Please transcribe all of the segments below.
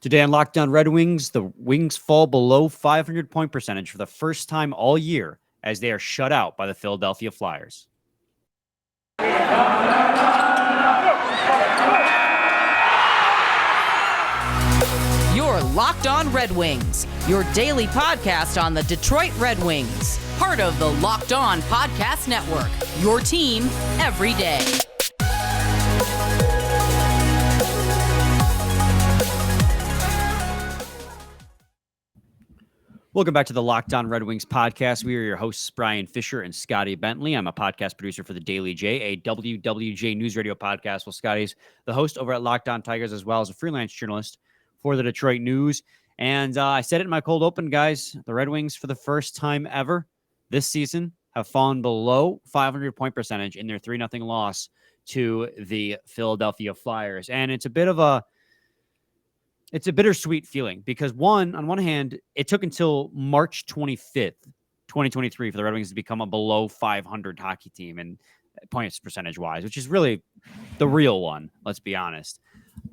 Today on Locked On Red Wings, the Wings fall below 500 point percentage for the first time all year as they are shut out by the Philadelphia Flyers. You're Locked On Red Wings, your daily podcast on the Detroit Red Wings, part of the Locked On Podcast Network, your team every day. Welcome back to the Locked On Red Wings podcast. We are your hosts, Brian Fisher and Scotty Bentley. I'm a podcast producer for the Daily J, a WWJ news radio podcast. Well, Scotty's the host over at Locked On Tigers, as well as a freelance journalist for the Detroit News. And I said it in my cold open, guys. The Red Wings, for the first time ever this season, have fallen below 500 point percentage in their 3-0 loss to the Philadelphia Flyers. And it's a bittersweet feeling because on one hand, it took until March 25th, 2023 for the Red Wings to become a below 500 hockey team and points percentage wise, which is really the real one. Let's be honest.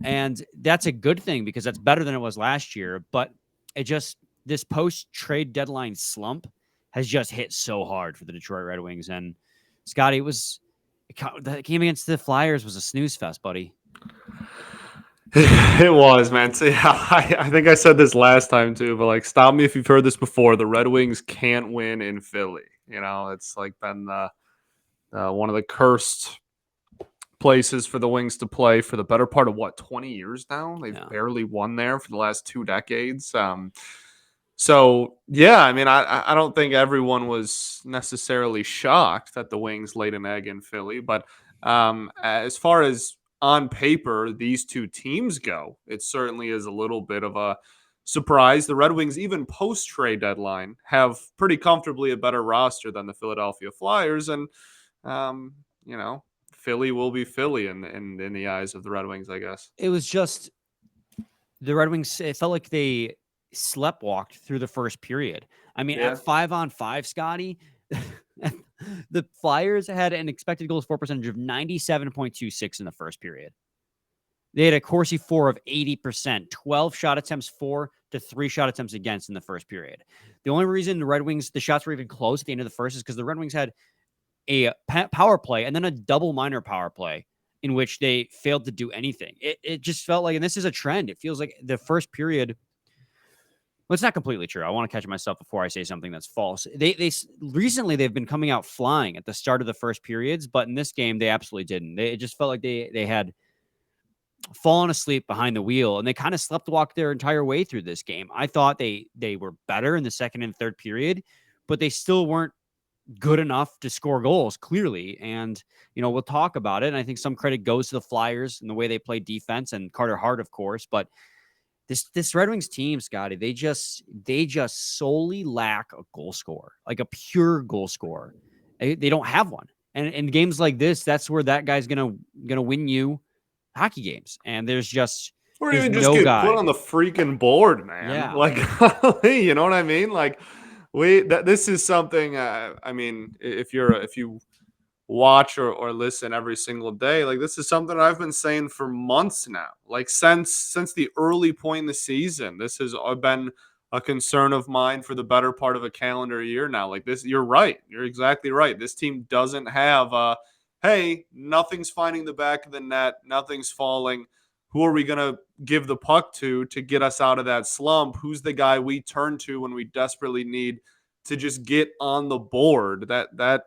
And that's a good thing because that's better than it was last year. But this post trade deadline slump has just hit so hard for the Detroit Red Wings. And Scotty, the game against the Flyers was a snooze fest, buddy. It was, man. So, yeah, I think I said this last time too, but stop me if you've heard this before. The Red Wings can't win in Philly. It's been one of the cursed places for the Wings to play for the better part of 20 years now. They've barely won there for the last 2 decades. So yeah, I mean, I don't think everyone was necessarily shocked that the Wings laid an egg in Philly, but as far as on paper, these two teams go, it certainly is a little bit of a surprise. The Red Wings, even post-trade deadline, have pretty comfortably a better roster than the Philadelphia Flyers. And, Philly will be Philly in the eyes of the Red Wings, I guess. It was just the Red Wings, it felt like they sleptwalked through the first period. I mean, at 5-on-5, Scotty, the Flyers had an expected goals for percentage of 97.26 in the first period. They had a Corsi for of 80%, 12 shot attempts for to 3 shot attempts against in the first period. The only reason the Red Wings, the shots were even close at the end of the first is because the Red Wings had a power play and then a double minor power play in which they failed to do anything. It just felt like, and this is a trend, it feels like the first period. Well, it's not completely true. I want to catch myself before I say something that's false. They recently they've been coming out flying at the start of the first periods, but in this game they absolutely didn't. It just felt like they had fallen asleep behind the wheel, and they kind of sleptwalked their entire way through this game. I thought they were better in the second and third period, but they still weren't good enough to score goals, clearly. And we'll talk about it. And I think some credit goes to the Flyers and the way they play defense and Carter Hart, of course, but This Red Wings team, Scotty, they just solely lack a goal scorer, like a pure goal scorer. They don't have one. And in games like this, that's where that guy's gonna win you hockey games. And there's or even just get put on the freaking board, man. Yeah. You know what I mean? This is something. I mean, if you watch or listen every single day, this is something I've been saying for months now, since the early point in the season. This has been a concern of mine for the better part of a calendar year now. You're right, you're exactly right. This team doesn't have hey, nothing's finding the back of the net, nothing's falling, who are we gonna give the puck to get us out of that slump? Who's the guy we turn to when we desperately need to just get on the board? That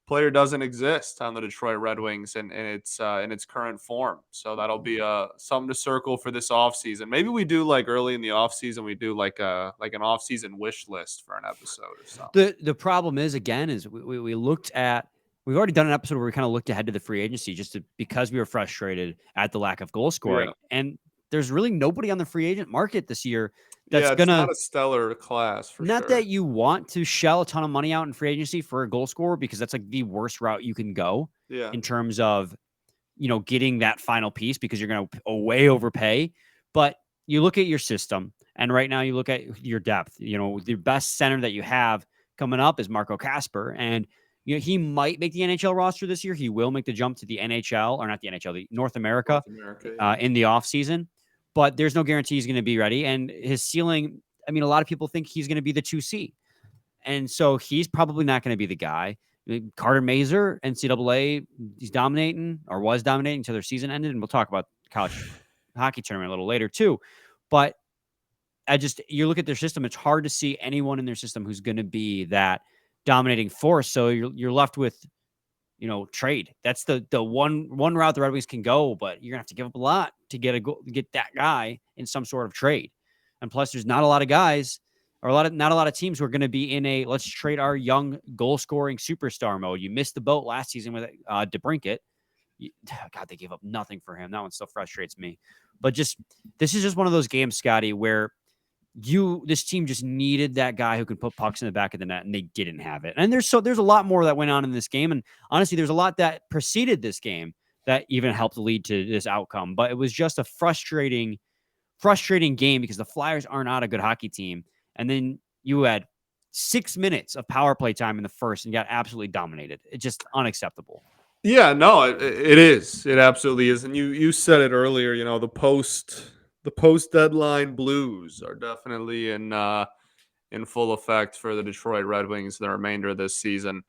player doesn't exist on the Detroit Red Wings in its current form. So that'll be something to circle for this offseason. Maybe we do early in the offseason, we do an offseason wish list for an episode or something. The problem is, again, is we looked at, we've already done an episode where we kind of looked ahead to the free agency because we were frustrated at the lack of goal scoring. Yeah. And there's really nobody on the free agent market this year that's not a stellar class. Not that you want to shell a ton of money out in free agency for a goal scorer, because that's the worst route you can go in terms of, getting that final piece, because you're going to way overpay. But you look at your system, and right now you look at your depth. The best center that you have coming up is Marco Kasper, and he might make the NHL roster this year. He will make the jump to the NHL, or not the NHL, the North America, in the offseason. but there's no guarantee he's going to be ready. And his ceiling, I mean, a lot of people think he's going to be the 2C. And so he's probably not going to be the guy. Carter Mazer, NCAA, he's dominating or was dominating until their season ended. And we'll talk about college hockey tournament a little later too. But you look at their system, it's hard to see anyone in their system who's going to be that dominating force. So you're left with, trade. That's the one route the Red Wings can go, but you're gonna have to give up a lot to get that guy in some sort of trade. And plus, there's not a lot of guys or not a lot of teams who are going to be in a let's trade our young goal scoring superstar mode. You missed the boat last season with DeBrincat. God, they gave up nothing for him. That one still frustrates me. But this is just one of those games, Scotty, where this team just needed that guy who can put pucks in the back of the net, and they didn't have it. And there's a lot more that went on in this game. And honestly, there's a lot that preceded this game that even helped lead to this outcome. But it was just a frustrating game because the Flyers are not a good hockey team. And then you had 6 minutes of power play time in the first and got absolutely dominated. It's just unacceptable. Yeah, no, it is. It absolutely is. And you said it earlier, the post deadline blues are definitely in full effect for the Detroit Red Wings the remainder of this season.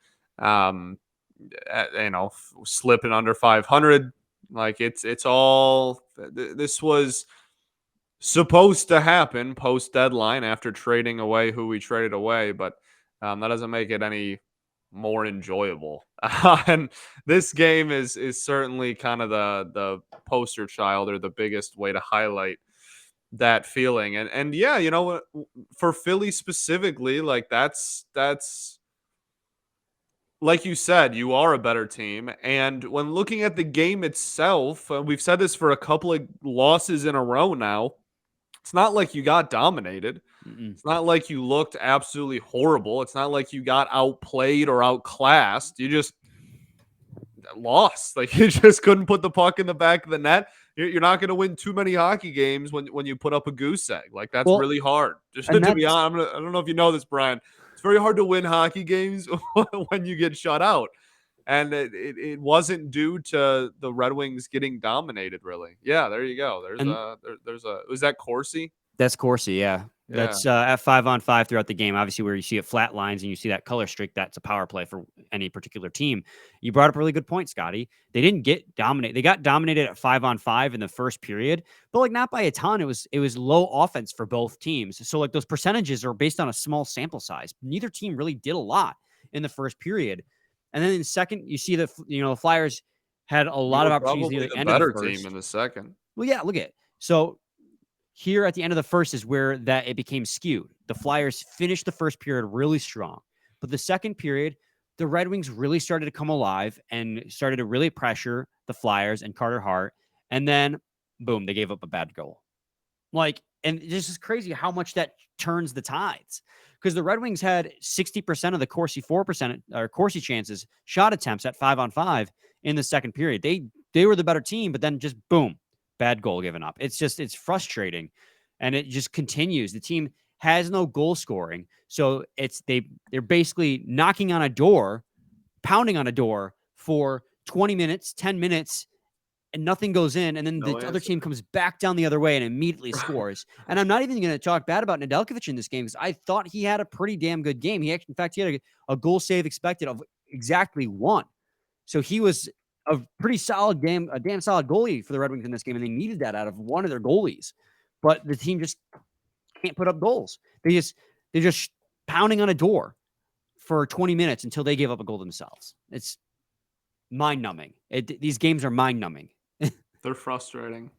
Slipping under 500, like it's all this was supposed to happen post deadline after trading away who we traded away, but that doesn't make it any more enjoyable. And this game is certainly kind of the poster child or the biggest way to highlight that feeling. And yeah, for Philly specifically, like that's like you said, you are a better team. And when looking at the game itself, we've said this for a couple of losses in a row now, it's not like you got dominated. It's not like you looked absolutely horrible. It's not like you got outplayed or outclassed. You just lost. Like you just couldn't put the puck in the back of the net. You're not going to win too many hockey games when you put up a goose egg. Like that's really hard. Just to be honest, I don't know if you know this, Brian. It's very hard to win hockey games when you get shut out. And it wasn't due to the Red Wings getting dominated, really. Yeah, there you go. Was that Corsi? That's Corsi, yeah. That's at 5-on-5 throughout the game. Obviously, where you see it flat lines and you see that color streak, that's a power play for any particular team. You brought up a really good point, Scotty. They didn't get dominated. They got dominated at 5-on-5 in the first period, but like not by a ton. It was low offense for both teams. So like those percentages are based on a small sample size. Neither team really did a lot in the first period. And then in the second, you see the Flyers had a lot of opportunities near the end of the first. Team in the second. Well, yeah, look at it. So here at the end of the first is where it became skewed. The Flyers finished the first period really strong, but the second period, the Red Wings really started to come alive and started to really pressure the Flyers and Carter Hart. And then, boom, they gave up a bad goal. And this is crazy how much that turns the tides. Because the Red Wings had 60% of the Corsi 4% or Corsi chances, shot attempts at 5-on-5 in the second period. They were the better team, but then just boom, bad goal given up. It's frustrating, and it just continues. The team has no goal scoring, so they're basically knocking on a door, pounding on a door for 20 minutes, 10 minutes, and nothing goes in, and then the other team comes back down the other way and immediately scores. And I'm not even going to talk bad about Nedeljkovic in this game because I thought he had a pretty damn good game. He had a goal save expected of exactly 1. So he was a pretty solid game, a damn solid goalie for the Red Wings in this game, and they needed that out of one of their goalies. But the team just can't put up goals. They're just pounding on a door for 20 minutes until they give up a goal themselves. It's mind-numbing. These games are mind-numbing. They're frustrating.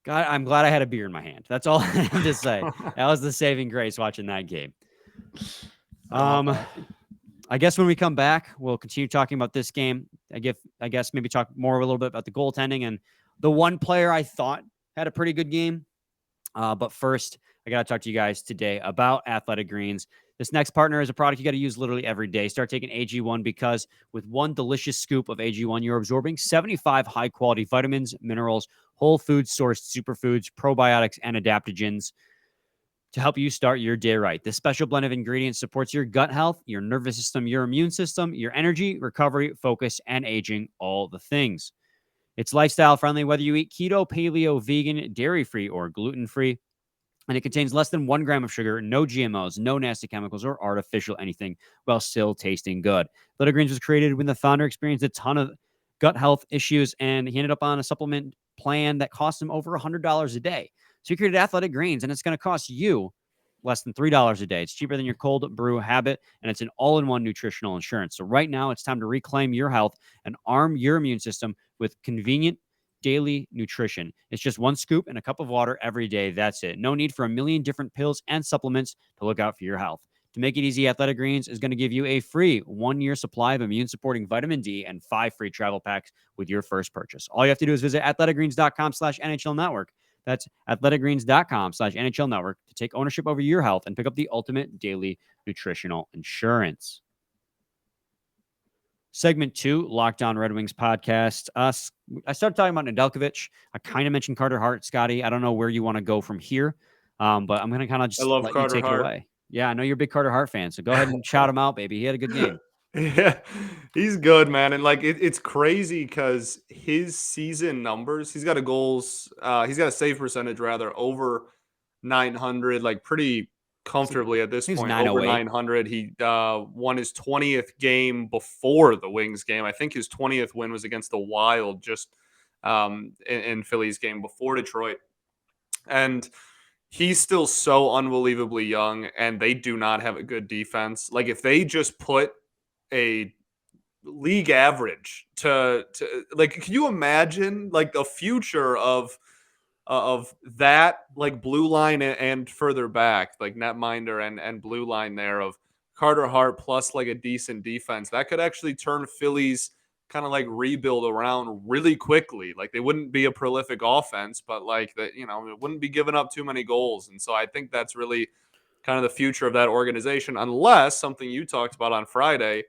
God, I'm glad I had a beer in my hand. That's all I have to say. That was the saving grace watching that game. I guess when we come back, we'll continue talking about this game. I guess maybe talk more a little bit about the goaltending and the one player I thought had a pretty good game. But first, I got to talk to you guys today about Athletic Greens. This next partner is a product you got to use literally every day. Start taking AG1 because with one delicious scoop of AG1, you're absorbing 75 high-quality vitamins, minerals, whole food sourced superfoods, probiotics, and adaptogens to help you start your day right. This special blend of ingredients supports your gut health, your nervous system, your immune system, your energy, recovery, focus, and aging, all the things. It's lifestyle friendly, whether you eat keto, paleo, vegan, dairy free, or gluten free. And it contains less than 1 gram of sugar, no GMOs, no nasty chemicals or artificial anything, while still tasting good. Athletic Greens was created when the founder experienced a ton of gut health issues, and he ended up on a supplement plan that cost him over $100 a day. So he created Athletic Greens, and it's going to cost you less than $3 a day. It's cheaper than your cold brew habit, and it's an all-in-one nutritional insurance. So right now, it's time to reclaim your health and arm your immune system with convenient daily nutrition. It's just 1 scoop and a cup of water every day. That's it. No need for a million different pills and supplements to look out for your health. To make it easy, Athletic Greens is going to give you a free 1-year supply of immune-supporting vitamin D and 5 free travel packs with your first purchase. All you have to do is visit athleticgreens.com/NHL Network. That's athleticgreens.com/NHL Network to take ownership over your health and pick up the ultimate daily nutritional insurance. Segment 2, Locked On Red Wings podcast. I started talking about Nedeljkovic. I kind of mentioned Carter Hart, Scotty. I don't know where you want to go from here, but I'm going to kind of just let Carter you take Hart. it away. Yeah, I know you're a big Carter Hart fan, so go ahead and shout him out, baby. He had a good game. Yeah, he's good, man. And like it's crazy because his season numbers, he's got a save percentage rather over 900, like pretty comfortably at this He's point, over 908. 900. He won his 20th game before the Wings game. I think his 20th win was against the Wild, just in Philly's game before Detroit. And he's still so unbelievably young, and they do not have a good defense. Like if they just put a league average to like, can you imagine like the future of that, like blue line and further back, like netminder and blue line there, of Carter Hart plus like a decent defense that could actually turn Philly's kind of like rebuild around really quickly. Like they wouldn't be a prolific offense, but like that, it wouldn't be giving up too many goals. And so I think that's really kind of the future of that organization, unless something you talked about on Friday,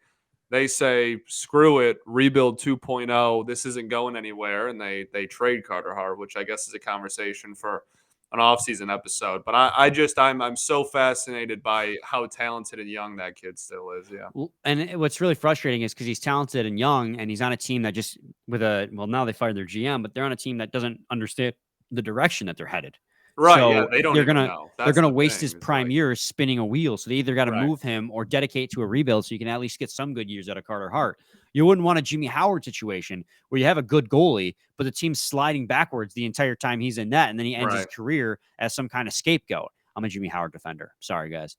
they say, screw it, rebuild 2.0. This isn't going anywhere. And they trade Carter Hart, which I guess is a conversation for an offseason episode. But I'm so fascinated by how talented and young that kid still is. Yeah. And what's really frustrating is because he's talented and young, and he's on a team that just now they fired their GM, but they're on a team that doesn't understand the direction that they're headed. Right. So yeah. They don't they're even gonna know. they're gonna waste his prime years spinning a wheel. So they either got to Right. move him or dedicate to a rebuild so you can at least get some good years out of Carter Hart. You wouldn't want a Jimmy Howard situation where you have a good goalie, but the team's sliding backwards the entire time he's in net, and then he ends his career as some kind of scapegoat. I'm a Jimmy Howard defender. Sorry, guys.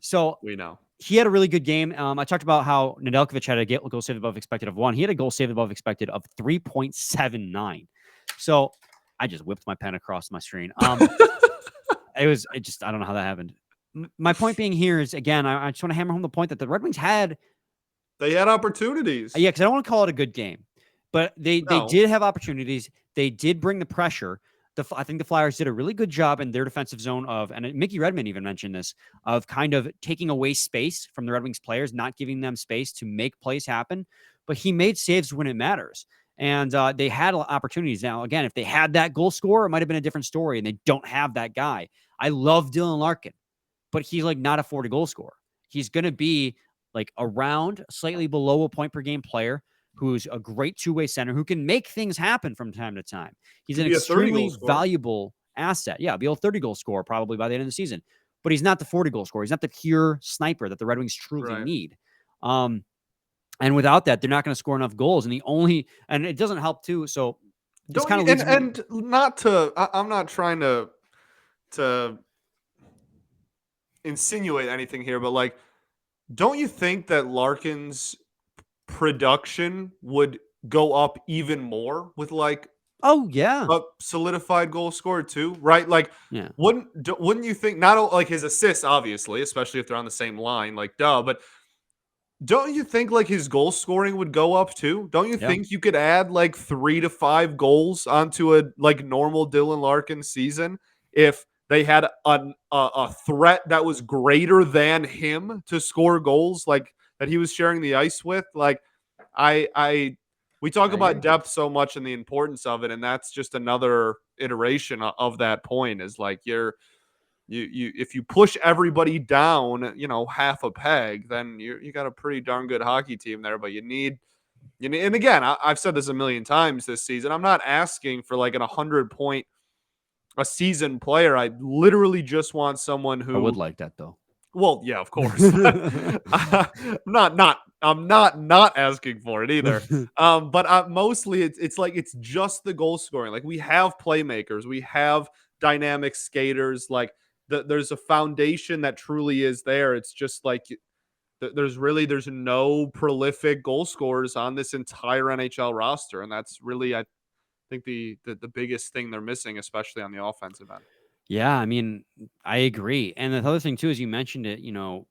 So we know he had a really good game. I talked about how Nedeljkovic had a goal saved above expected of 1. He had a goal saved above expected of 3.79. So I just whipped my pen across my screen. I don't know how that happened. My point being here is, again, I just want to hammer home the point that the Red Wings had opportunities. Yeah, because I don't want to call it a good game, but they did have opportunities. They did bring the pressure. I think the Flyers did a really good job in their defensive zone and Mickey Redmond even mentioned this, of kind of taking away space from the Red Wings players, not giving them space to make plays happen. But he made saves when it matters. And they had opportunities. Now, again, if they had that goal scorer, it might have been a different story, and they don't have that guy. I love Dylan Larkin, but he's like not a 40 goal scorer. He's going to be like around slightly below a point per game player who's a great two-way center who can make things happen from time to time. He's an extremely valuable asset. Yeah, be a 30 goal scorer probably by the end of the season, but he's not the 40 goal scorer. He's not the pure sniper that the Red Wings truly need. And without that, they're not going to score enough goals. And it doesn't help too. So this kind of leads I'm not trying to insinuate anything here, but like, don't you think that Larkin's production would go up even more with like a solidified goal scorer too, right? Like, wouldn't you think, not like his assists, obviously, especially if they're on the same line, like but don't you think like his goal scoring would go up too? Don't you think you could add like 3 to 5 goals onto a like normal Dylan Larkin season if they had a threat that was greater than him to score goals, like that he was sharing the ice with? Like, we talk about depth so much and the importance of it, and that's just another iteration of that point. Is like if you push everybody down, half a peg, then you got a pretty darn good hockey team there. But you need And again, I've said this a million times this season. I'm not asking for like an 100-point a season player. I literally just want someone I would who, like that though. well, yeah, of course. I'm not asking for it either. But mostly it's like it's just the goal scoring. Like we have playmakers, we have dynamic skaters. Like there's a foundation that truly is there. It's just like there's no prolific goal scorers on this entire NHL roster, and that's really I think the biggest thing they're missing, especially on the offensive end. Yeah, I mean, I agree. And the other thing too is you mentioned it,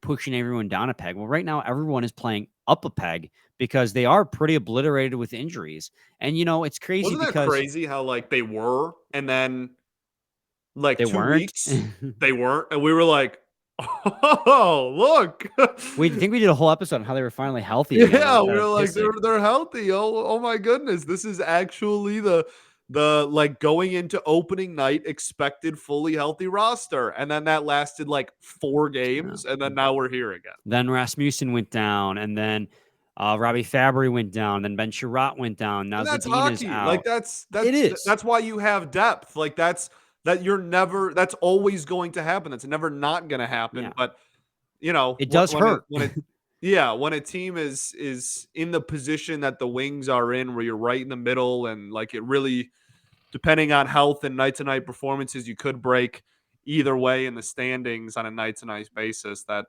pushing everyone down a peg. Well, right now everyone is playing up a peg because they are pretty obliterated with injuries. And it's crazy Wasn't that because crazy how like they were, and then like they 2 weren't. weeks they weren't, and we were like, "Oh, look." We think we did a whole episode on how they were finally healthy again. Yeah, Like we they're were like, pissing. they're healthy. Oh my goodness. This is actually the like going into opening night expected fully healthy roster. And then that lasted like 4 Yeah. games, and then now we're here again. Then Rasmussen went down, and then Robbie Fabry went down, then Ben Sherratt went down. Now And that's Zadina's hockey. Like out. that's It is. that's why you have depth. Like that's always going to happen. That's never not going to happen. Yeah. But It does hurt. when a team is in the position that the Wings are in, where you're right in the middle, and like it really, depending on health and night to night performances, you could break either way in the standings on a night to night basis. That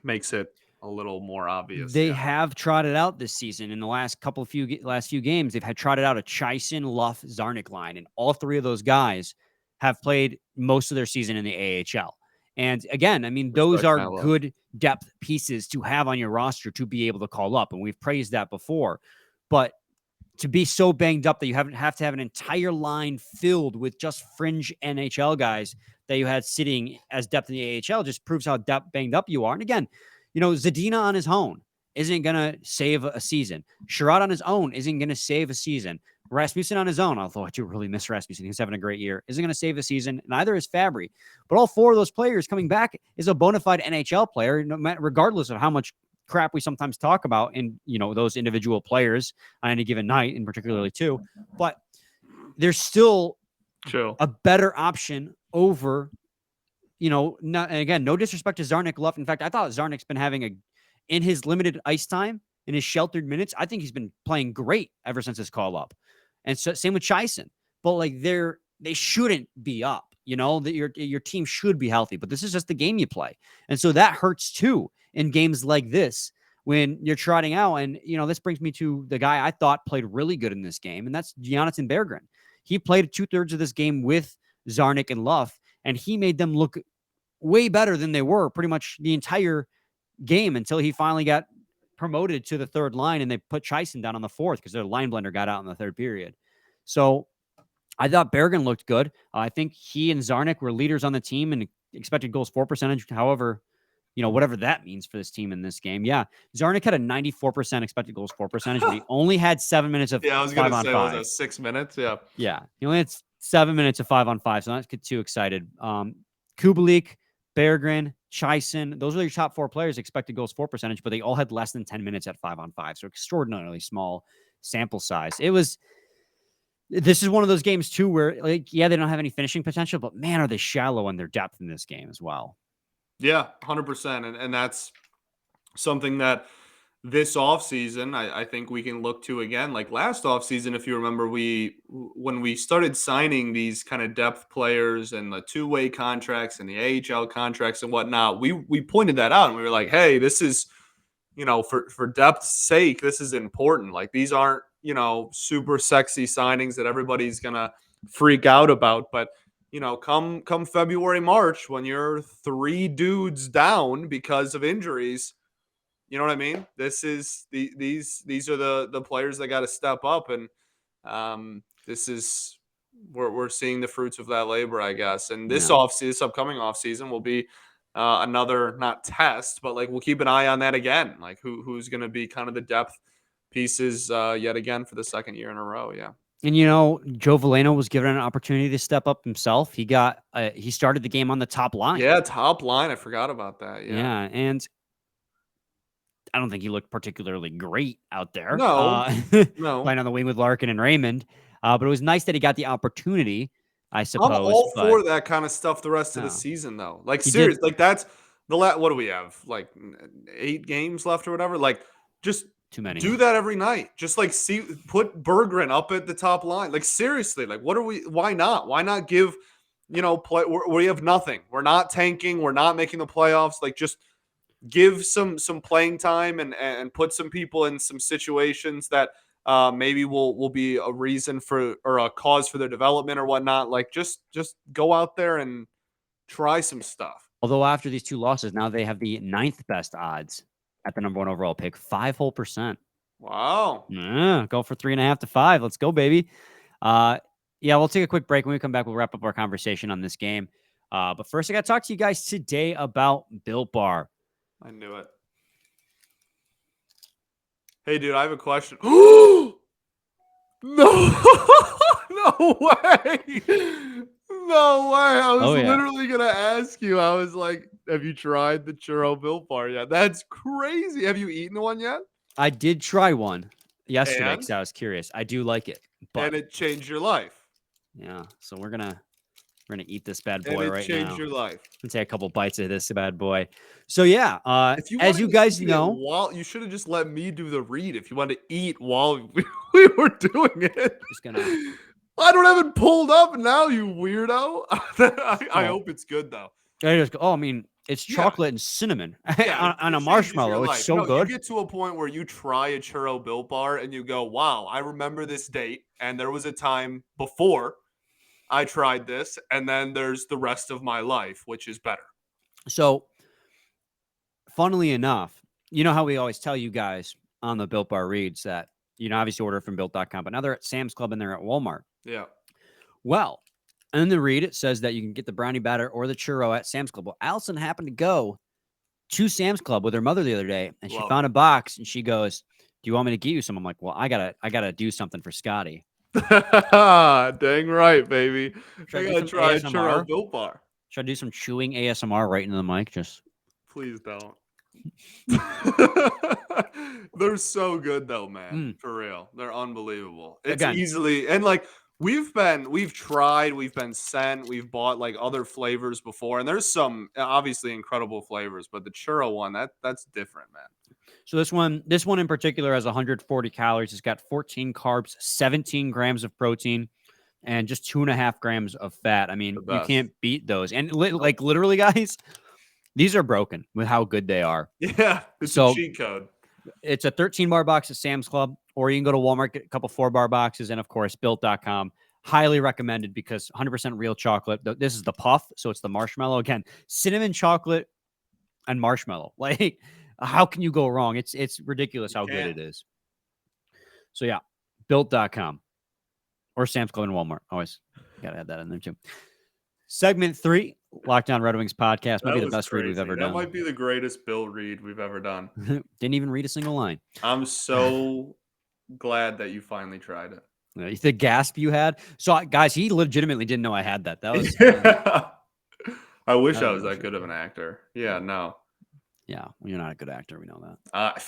makes it a little more obvious. They Yeah. have trotted out this season in the last few games. They've had trotted out a Chison, Luff, Zarnik line, and all three of those guys have played most of their season in the AHL. And again, I mean, those Respect are that, Luff. good depth pieces to have on your roster to be able to call up, and we've praised that before. But to be so banged up that you have to have an entire line filled with just fringe NHL guys that you had sitting as depth in the AHL just proves how banged up you are. And again, Zadina on his own isn't going to save a season. Sherratt on his own isn't going to save a season. Rasmussen on his own, although I do really miss Rasmussen, he's having a great year, isn't going to save a season. Neither is Fabry. But all four of those players coming back is a bona fide NHL player, regardless of how much crap we sometimes talk about in those individual players on any given night, and particularly too. But there's still a better option over. Again, no disrespect to Zarnik Luff. In fact, I thought Zarnik's been having in his limited ice time, in his sheltered minutes, I think he's been playing great ever since his call up. And so same with Chison. But like they shouldn't be up. That your team should be healthy, but this is just the game you play. And so that hurts too in games like this when you're trotting out. And this brings me to the guy I thought played really good in this game, and that's Jonathan Berggren. He played 2/3 of this game with Zarnik and Luff, and he made them look way better than they were pretty much the entire game until he finally got promoted to the third line, and they put Chison down on the fourth because their line blender got out in the third period. So I thought Berggren looked good. I think he and Zarnik were leaders on the team and expected goals for percentage. However, whatever that means for this team in this game. Yeah, Zarnik had a 94% expected goals for percentage, but he only had 7 minutes of I was going to say, 5-on-5. was that 6 minutes? Yeah. Yeah, he only had 7 minutes of 5-on-5, so not get too excited. Kubalik, Berggren, Chison, those are your top 4 players expected goals for percentage, but they all had less than 10 minutes at 5-on-5, so extraordinarily small sample size. This is one of those games too where, like, yeah, they don't have any finishing potential, but man, are they shallow in their depth in this game as well. Yeah, 100%. And that's something that this offseason, I think we can look to again. Like last offseason, if you remember, when we started signing these kind of depth players and the two-way contracts and the AHL contracts and whatnot, we pointed that out and we were like, hey, this is, for depth's sake, this is important. Like these aren't, super sexy signings that everybody's gonna freak out about. But come February, March, when you're 3 dudes down because of injuries, you know what I mean? These are the players that got to step up, and we're seeing the fruits of that labor, I guess. And this upcoming offseason will be another, not test, but like we'll keep an eye on that again. Like who's going to be kind of the depth pieces yet again for the second year in a row. Yeah. And Joe Veleno was given an opportunity to step up himself. He started the game on the top line. Yeah, top line. I forgot about that. Yeah. Yeah, and I don't think he looked particularly great out there. No, no. Playing on the wing with Larkin and Raymond. But it was nice that he got the opportunity, I I'm suppose. all But for that kind of stuff the rest of the no, season, though. Like, he did serious. Like, that's what do we have? Like, 8 games left or whatever? Like, just too many. do that every night. Just, like, put Berggren up at the top line. Like, seriously. Like, why not? Why not give, we have nothing. We're not tanking. We're not making the playoffs. Like, just give some playing time and put some people in some situations that maybe will be a reason for or a cause for their development or whatnot. Like just go out there and try some stuff. Although after these 2 losses, now they have the 9th best odds at the number 1 overall pick, 5%. Wow. Yeah, go for 3.5 to 5. Let's go, baby. Yeah, we'll take a quick break. When we come back, we'll wrap up our conversation on this game. But first, I got to talk to you guys today about Built Bar. I knew it. Hey, dude, I have a question. No, no way. No way. I was literally going to ask you. I was like, have you tried the churro Built Bar yet? That's crazy. Have you eaten one yet? I did try one yesterday because I was curious. I do like it. And it changed your life. Yeah. So we're going to eat this bad boy right now. And it changed your life. Let's take a couple bites of this bad boy. So yeah, as you guys know, you should have just let me do the read if you wanted to eat while we were doing it. Just gonna. I don't have it pulled up now, you weirdo. I hope it's good though. I mean, it's chocolate and cinnamon on a marshmallow. It's so good. You get to a point where you try a churro Built Bar and you go, "Wow, I remember this date, and there was a time before I tried this, and then there's the rest of my life, which is better." So, funnily enough, you know how we always tell you guys on the Built Bar reads that, obviously order from Built.com, but now they're at Sam's Club and they're at Walmart. Yeah. Well, in the read, it says that you can get the brownie batter or the churro at Sam's Club. Well, Allison happened to go to Sam's Club with her mother the other day, and she found a box, and she goes, "Do you want me to get you some?" I'm like, "Well, I gotta do something for Scotty." Dang right, baby. I gotta try a churro Built Bar. Should I do some chewing ASMR right into the mic? Just please don't. They're so good though, man. For real. They're unbelievable. It's easily, and like we've tried, we've been sent, we've bought like other flavors before, and there's some obviously incredible flavors, but the churro one, that's different, man. So this one in particular has 140 calories. It's got 14 carbs, 17 grams of protein, and just 2.5 grams of fat. I mean, you can't beat those. And like literally, guys, these are broken with how good they are. Yeah, it's a cheat code. It's a 13-bar box at Sam's Club, or you can go to Walmart, get a couple 4-bar boxes, and of course, Built.com. Highly recommended because 100% real chocolate. This is the puff, so it's the marshmallow. Again, cinnamon chocolate and marshmallow. Like, how can you go wrong? It's ridiculous how good it is. So yeah, Built.com or Sam's Club and Walmart. Always got to add that in there too. Segment 3, Locked On Red Wings podcast. Might be the best read we've ever done. That might be the greatest Bill read we've ever done. Didn't even read a single line. I'm so glad that you finally tried it. The gasp you had. So guys, he legitimately didn't know I had that. That was. I wish I was that good of an actor. Yeah, no. Yeah, well, you're not a good actor. We know that.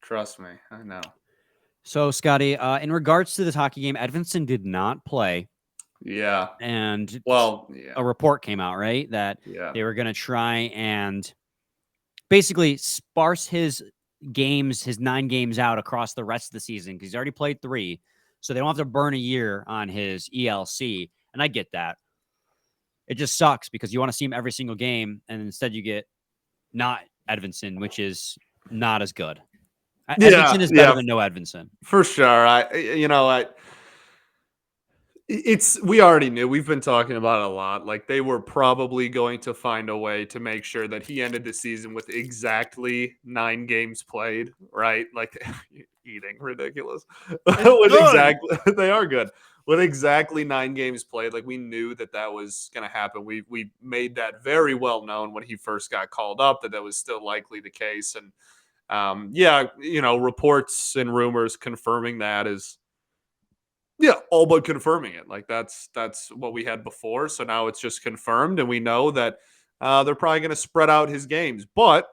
Trust me, I know. So, Scotty, in regards to this hockey game, Edvinsson did not play. Yeah. And a report came out, right, that they were going to try and basically sparse his 9 games out across the rest of the season because he's already played 3. So they don't have to burn a year on his ELC. And I get that. It just sucks because you want to see him every single game, and instead you get not Edvinsson, which is not as good. Edvinsson is better than no Edvinsson. For sure. We already knew. We've been talking about it a lot. Like, they were probably going to find a way to make sure that he ended the season with exactly 9 games played, right? Like, eating ridiculous. They are good. With exactly 9 games played, like, we knew that was going to happen. We made that very well known when he first got called up, that was still likely the case. And reports and rumors confirming that is all but confirming it. Like, that's what we had before. So now it's just confirmed, and we know that they're probably going to spread out his games. But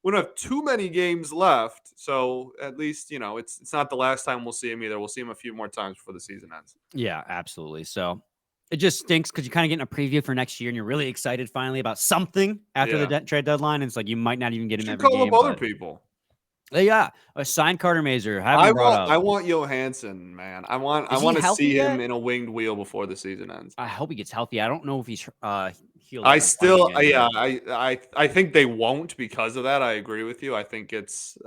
we don't have too many games left. So at least, it's not the last time we'll see him either. We'll see him a few more times before the season ends. Yeah, absolutely. So it just stinks because you're kind of getting a preview for next year and you're really excited finally about something after the trade deadline. And it's like you might not even get him You should every call game. up other people. Yeah, sign Carter Mazer. Have I him brought up. want Johansson, man. I want Is he to healthy see him yet? in a winged wheel before the season ends. I hope he gets healthy. I don't know if he's healed up I and still, playing again yeah, I think they won't because of that. I agree with you. I think there's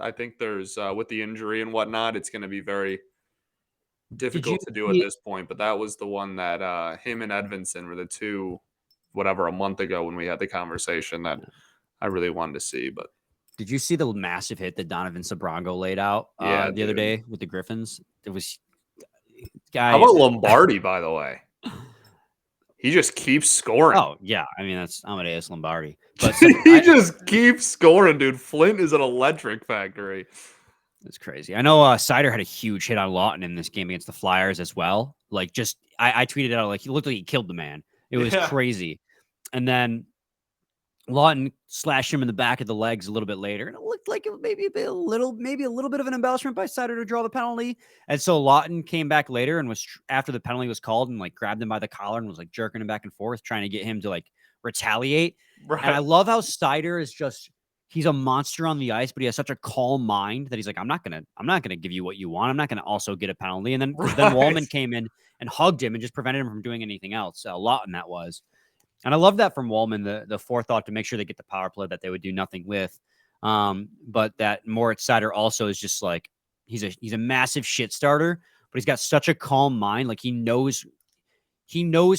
with the injury and whatnot, it's going to be very difficult to do at this point. But that was the one that him and Edvinson were the two, whatever, a month ago when we had the conversation that I really wanted to see. But did you see the massive hit that Donovan Sabrango laid out the other day with the Griffins? It was guy. How about Lombardi, by the way? He just keeps scoring. Oh, yeah. I mean, that's Amadeus Lombardi. But he just keeps scoring, dude. Flint is an electric factory. It's crazy. I know Sider had a huge hit on Lawton in this game against the Flyers as well. Like, just I tweeted out, like, he looked like he killed the man. It was crazy. And then Lawton slashed him in the back of the legs a little bit later, and it looked like it was maybe a little bit of an embellishment by Sider to draw the penalty. And so Lawton came back later and was after the penalty was called and like grabbed him by the collar and was like jerking him back and forth, trying to get him to like retaliate. Right. And I love how Sider is he's a monster on the ice, but he has such a calm mind that he's like, I'm not gonna give you what you want. I'm not gonna also get a penalty. And then then Wallman came in and hugged him and just prevented him from doing anything else. Lawton that was. And I love that from Wallman, the forethought to make sure they get the power play that they would do nothing with. But that Moritz Seider also is just like, he's a massive shit starter, but he's got such a calm mind. Like he knows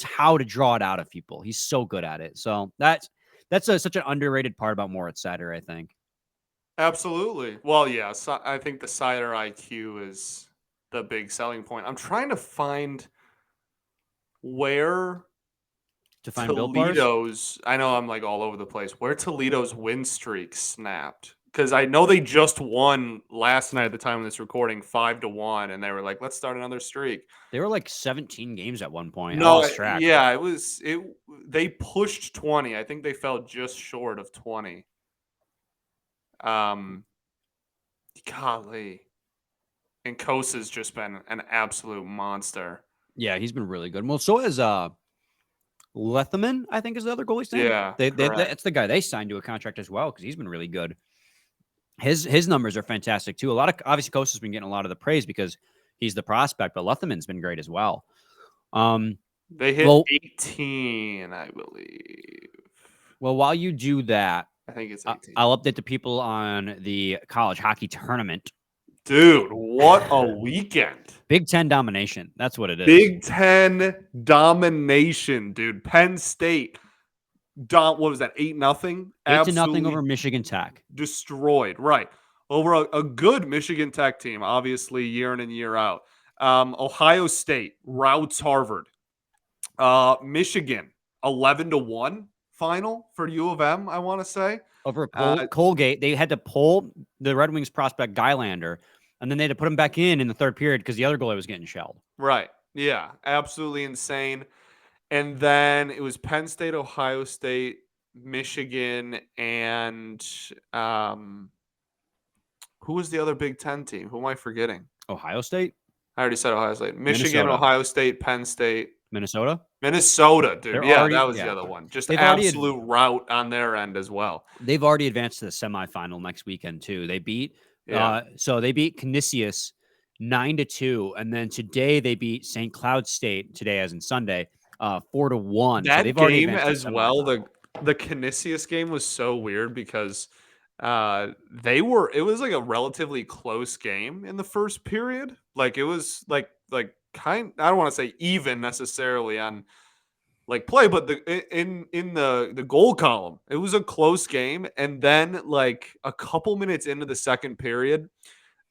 how to draw it out of people. He's so good at it. So that's such an underrated part about Moritz Seider, I think. Absolutely. Well, yeah, so I think the Seider IQ is the big selling point. I'm trying to find where Toledo's, I know I'm like all over the place, where Toledo's win streak snapped. Because I know they just won last night at the time of this recording 5-1, and they were like, let's start another streak. They were like 17 games at one point. No, yeah, they pushed 20. I think they fell just short of 20. Golly. And Kosa's just been an absolute monster. Yeah, he's been really good. Well, so has Letherman, I think, is the other goalie's name. Yeah, that's the guy they signed to a contract as well because he's been really good. His numbers are fantastic too. Obviously Kosa's been getting a lot of the praise because he's the prospect, but Letherman's been great as well. They hit 18, I believe. Well, while you do that, I think it's 18. I'll update the people on the college hockey tournament. Dude, what a weekend. Big Ten domination. That's what it is. Big Ten domination, dude. Penn State, what was that, 8-0? 8-0 over Michigan Tech. Destroyed, right. Over a good Michigan Tech team, obviously, year in and year out. Ohio State routs Harvard. Michigan, 11-1 final for U of M, I want to say. Over Colgate, they had to pull the Red Wings prospect Guylander, and then they had to put him back in the third period because the other goalie was getting shelled. Right. Yeah. Absolutely insane. And then it was Penn State, Ohio State, Michigan, and who was the other Big Ten team? Who am I forgetting? Ohio State? I already said Ohio State. Michigan, Ohio State, Penn State. Minnesota, dude. That was the other one. Just absolute rout on their end as well. They've already advanced to the semifinal next weekend too. They beat Canisius 9-2, and then today they beat St. Cloud State. Today, as in Sunday, 4-1. That so they've already game as well. The Canisius game was so weird because it was like a relatively close game in the first period. Like it was like I don't want to say even necessarily on like play, but in the goal column, it was a close game. And then like a couple minutes into the second period,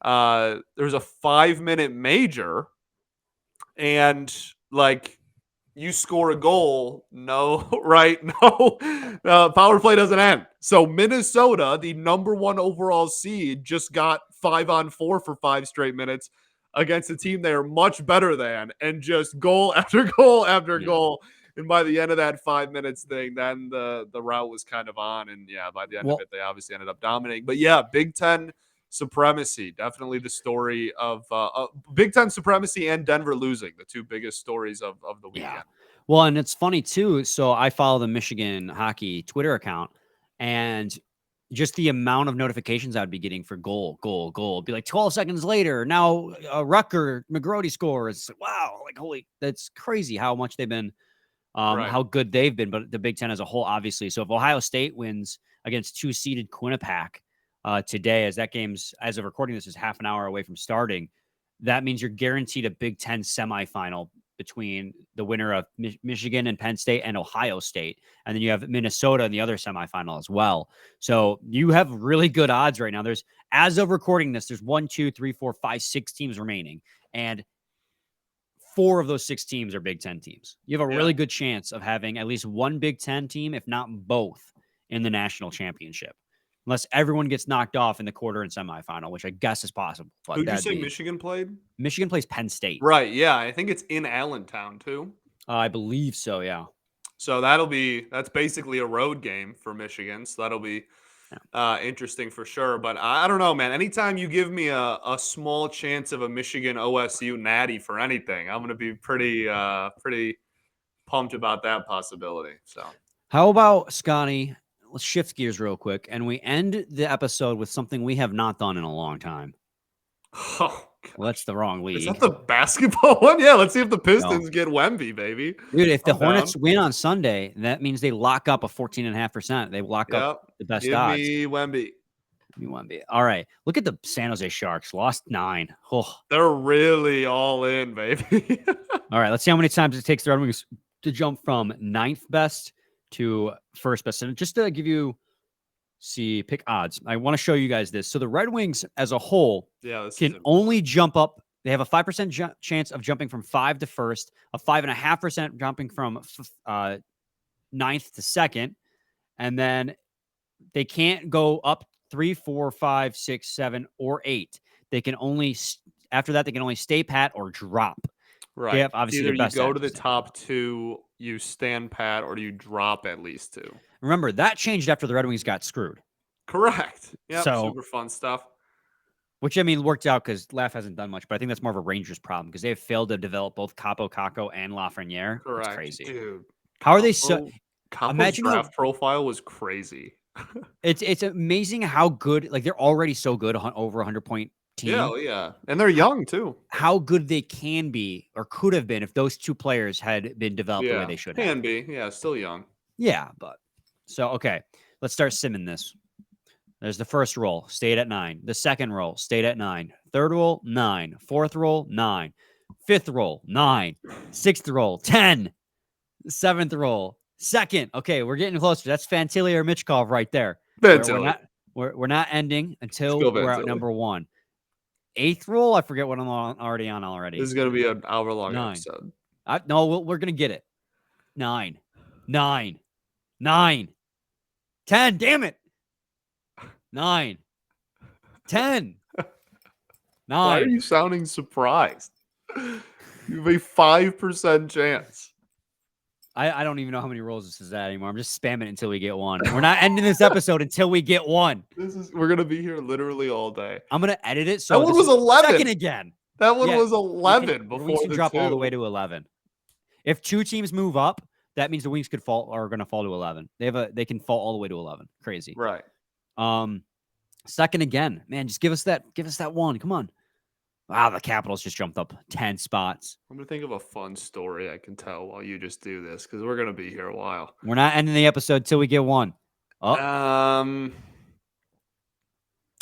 there was a 5-minute major, and like you score a goal, power play doesn't end. So Minnesota, the number 1 overall seed, just got 5-on-4 for 5 straight minutes against a team they are much better than, and just goal after goal after goal. And by the end of that 5 minutes thing, then the route was kind of on. And yeah, by the end of it, they obviously ended up dominating. But yeah, Big Ten supremacy, definitely the story of Big Ten supremacy and Denver losing, the two biggest stories of the weekend. Yeah. Well, and it's funny too. So I follow the Michigan hockey Twitter account, and just the amount of notifications I would be getting for goal. It'd be like 12 seconds later. Now Rucker McGrody scores. Wow, like holy, that's crazy how much they've been, how good they've been. But the Big Ten as a whole, obviously. So if Ohio State wins against 2-seeded Quinnipiac today, as that game's, as of recording this, is half an hour away from starting, that means you're guaranteed a Big Ten semifinal between the winner of Michigan and Penn State and Ohio State. And then you have Minnesota in the other semifinal as well. So you have really good odds right now. There's, as of recording this, there's 1, 2, 3, 4, 5, 6 teams remaining. And 4 of those 6 teams are Big Ten teams. You have a really good chance of having at least one Big Ten team, if not both, in the national championship. Unless everyone gets knocked off in the quarter and semifinal, which I guess is possible. Who did you say Michigan played? Michigan plays Penn State. Right, yeah. I think it's in Allentown, too. I believe so, yeah. So that's basically a road game for Michigan. So that'll be interesting for sure. But I don't know, man. Anytime you give me a small chance of a Michigan OSU natty for anything, I'm going to be pretty pumped about that possibility. So how about, Scotty, let's shift gears real quick, and we end the episode with something we have not done in a long time. Oh, well, that's the wrong league. Is that the basketball one? Yeah, let's see if the Pistons get Wemby, baby. Dude, if the Hornets win on Sunday, that means they lock up a 14.5%. They lock up the best odds. Give me Wemby. All right. Look at the San Jose Sharks. Lost 9. Oh. They're really all in, baby. All right. Let's see how many times it takes the Red Wings to jump from 9th best to first best. And just to give you, pick odds. I want to show you guys this. So the Red Wings as a whole can only jump up. They have a 5% chance of jumping from 5 to first, a 5.5% jumping from 9th to second. And then they can't go up 3, 4, 5, 6, 7, or 8. They can only, after that, they can only stay pat or drop. Right. They have obviously either the best you go to the top 2, you stand pat, or you drop at least 2. Remember, that changed after the Red Wings got screwed. Correct. Yeah, so, super fun stuff. Which, I mean, worked out because Laff hasn't done much, but I think that's more of a Rangers problem because they have failed to develop both Capo Caco and Lafreniere. Correct. That's crazy. Dude, how are they so... Capo's draft profile was crazy. It's amazing how good, like, they're already so good, over 100-point team. Yeah. And they're young, too. How good they can be or could have been if those 2 players had been developed the way they should have. Can be. Yeah, still young. Yeah, but... So, okay, let's start simming this. There's the first roll, stayed at 9. The second roll, stayed at 9. Third roll, 9. Fourth roll, 9. Fifth roll, 9. Sixth roll, 10. Seventh roll, second. Okay, we're getting closer. That's Fantilli or Michkov right there. We're not ending until we're at number 1. Eighth roll, I forget what I'm already on already. This is going to be an hour-long episode. No, we're going to get it. 9. 10, damn it. 9, 10, 9. Why are you sounding surprised? You have a 5% chance. I don't even know how many rolls this is at anymore. I'm just spamming it until we get 1. We're not ending this episode until we get 1. We're gonna be here literally all day. I'm gonna edit it. So that one was 11 second again. That one was 11 before we can drop 2. all the way to 11. If 2 teams move up, that means the Wings could fall or are gonna fall to 11. They can fall all the way to 11. Crazy. Right. Second again, man, just give us that 1. Come on. Wow, the Capitals just jumped up 10 spots. I'm gonna think of a fun story I can tell while you just do this because we're gonna be here a while. We're not ending the episode till we get 1. Oh.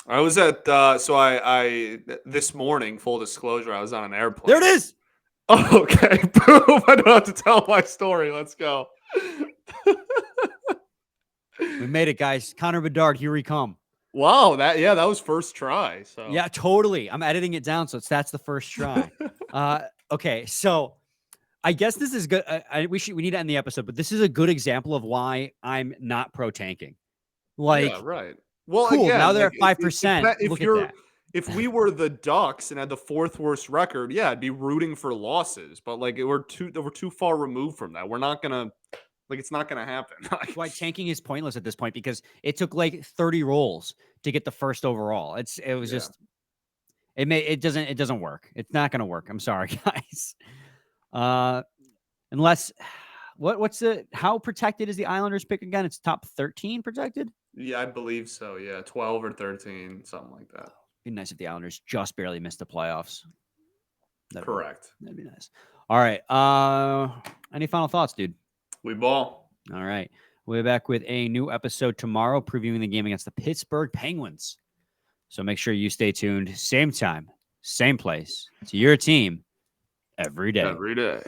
I was at I this morning, full disclosure, I was on an airplane. There it is. Oh, okay. Boom. I don't have to tell my story. Let's go. We made it, guys. Connor Bedard, here we come. Wow, that was first try. So yeah, totally. I'm editing it down, so that's the first try. Okay, so I guess this is good. We need to end the episode, but this is a good example of why I'm not pro tanking. Like, yeah, right. Well, cool. Again, now they're at 5%. If Look you're at that. if we were the Ducks and had the 4th worst record, yeah, I'd be rooting for losses. But like we're too far removed from that. We're not gonna it's not gonna happen. That's why tanking is pointless at this point because it took like 30 rolls to get the first overall. It was just it doesn't work. It's not gonna work. I'm sorry, guys. Unless what's how protected is the Islanders pick again? It's top 13 protected? Yeah, I believe so. Yeah, 12 or 13, something like that. Be nice if the Islanders just barely missed the playoffs. Correct. That'd be nice. All right. Any final thoughts, dude? We ball. All right. We'll be back with a new episode tomorrow previewing the game against the Pittsburgh Penguins. So make sure you stay tuned. Same time, same place to your team every day. Every day.